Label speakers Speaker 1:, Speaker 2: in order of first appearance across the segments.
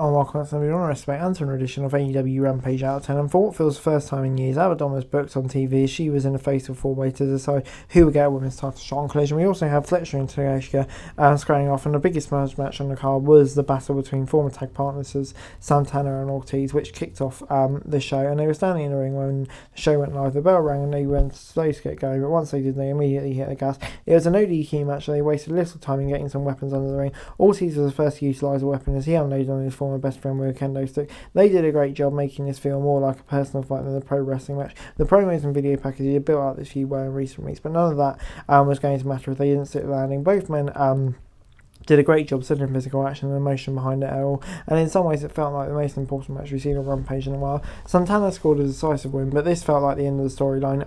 Speaker 1: Oh, welcome to the Honor Respect Anton edition of AEW Rampage Out, and for what feels the first time in years, Abaddon was booked on TV. She was in a fatal four-way to decide who would get a women's title shot on Collision. We also have Fletcher and Takeshita squaring off, and the biggest match on the card was the battle between former tag partners Santana and Ortiz, which kicked off the show. And they were standing in the ring when the show went live. The bell rang and they went slow to get going, but once they did, they immediately hit the gas. It was a no DQ match, so they wasted little time in getting some weapons under the ring. Ortiz was the first to utilise a weapon as he unloaded on his former best friend with a kendo stick. They did a great job making this feel more like a personal fight than a pro wrestling match. The promos and video packages had built up this feud well in recent weeks, but none of that was going to matter if they didn't stick the landing. Both men did a great job selling physical action and emotion behind it all, and in some ways it felt like the most important match we've seen on Rampage in a while. Santana scored a decisive win, but this felt like the end of the storyline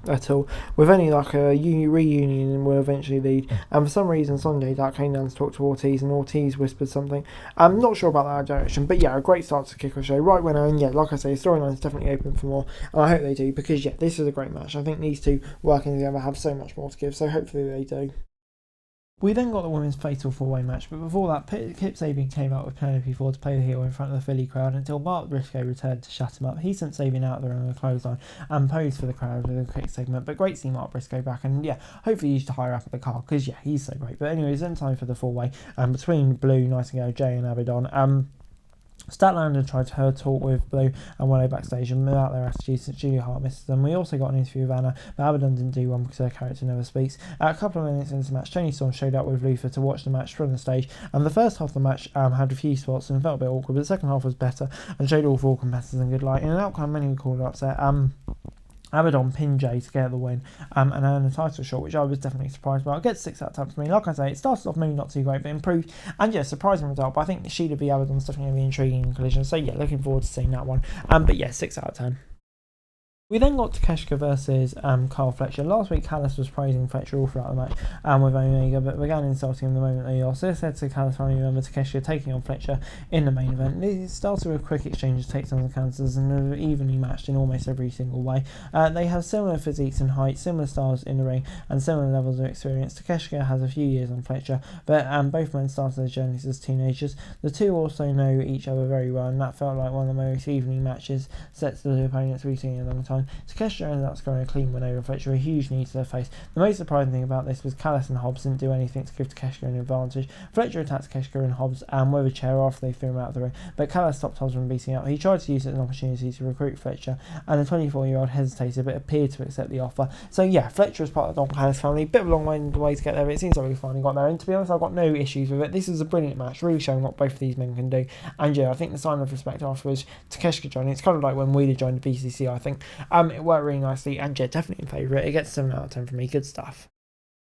Speaker 1: at all, with only like a reunion will eventually lead, and for some reason Sunday Dark came down to talk to Ortiz, and Ortiz whispered something. I'm not sure about that direction, but yeah, a great start to kick off show, right winner, and yeah, like I say, the storyline is definitely open for more, and I hope they do, because yeah, this is a great match. I think these two working together have so much more to give, so hopefully they do. We then got the women's fatal four-way match, but before that, Kip Sabian came out with Penelope Ford to play the heel in front of the Philly crowd until Mark Briscoe returned to shut him up. He sent Sabian out there on a clothesline and posed for the crowd with a quick segment, but great to see Mark Briscoe back, and yeah, hopefully he's higher up at the card, because yeah, he's so great. But anyways, then time for the four-way between Blue, Nightingale, Jay and Abaddon. Statlander tried to talk with Blue and Willow backstage, and without their attitude, since Julia Hart misses them. We also got an interview with Anna, but Abaddon didn't do one because her character never speaks. A couple of minutes into the match, Tony Storm showed up with Luther to watch the match from the stage, and the first half of the match had a few spots and felt a bit awkward, but the second half was better and showed all four competitors in good light. In an outcome many would call it upset, Abaddon pinned Jay to get the win and earn a title shot, which I was definitely surprised by. I'll get 6 out of 10 for me. Like I say, it started off maybe not too great, but improved. And yeah, surprising result. But I think Sheila v Abaddon's definitely going to be intriguing in Collision. So yeah, looking forward to seeing that one. But yeah, 6 out of 10. We then got Takeshita versus Carl Fletcher. Last week, Callis was praising Fletcher all throughout the match with Omega, but began insulting him the moment they lost. This led to Callis family member Takeshita taking on Fletcher in the main event. It started with quick exchanges, takedowns and counters, and evenly matched in almost every single way. They have similar physiques and height, similar styles in the ring, and similar levels of experience. Takeshita has a few years on Fletcher, but both men started their journeys as teenagers. The two also know each other very well, and that felt like one of the most evenly matches set to the opponents we've seen in a long time. Takeshita ended up scoring a clean win over Fletcher, a huge knee to the face. The most surprising thing about this was Callis and Hobbs didn't do anything to give Takeshita an advantage. Fletcher attacked Takeshita and Hobbs with a chair after they threw him out of the ring, but Callis stopped Hobbs from beating up. He tried to use it as an opportunity to recruit Fletcher, and the 24-year-old hesitated but appeared to accept the offer. So yeah, Fletcher is part of the Don Callis family. Bit of a long way to get there, but it seems like we finally got there, and to be honest, I've got no issues with it. This is a brilliant match, really showing what both of these men can do, and yeah, I think the sign of respect afterwards, Takeshita joining, it's kind of like when Wheeler joined the BCC, I think. It worked really nicely, and yeah, definitely in favourite. It gets 7 out of 10 for me. Good stuff.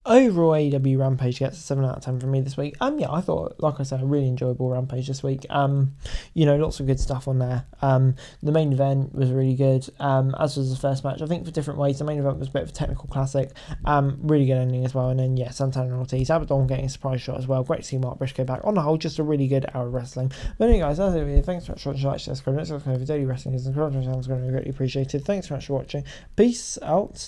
Speaker 1: Overall, AEW Rampage gets a 7 out of 10 from me this week. Yeah, I thought, like I said, a really enjoyable Rampage this week. Lots of good stuff on there. The main event was really good, as was the first match. I think for different ways. The main event was a bit of a technical classic. Really good ending as well. And then, yeah, Santana and Ortiz. Abaddon getting a surprise shot as well. Great to see Mark Briscoe back. On the whole, just a really good hour of wrestling. But anyway, guys, that's it with you. Thanks so much for watching. Like, share, subscribe. Next time for daily wrestling is greatly appreciated. Thanks so much for watching. Peace out.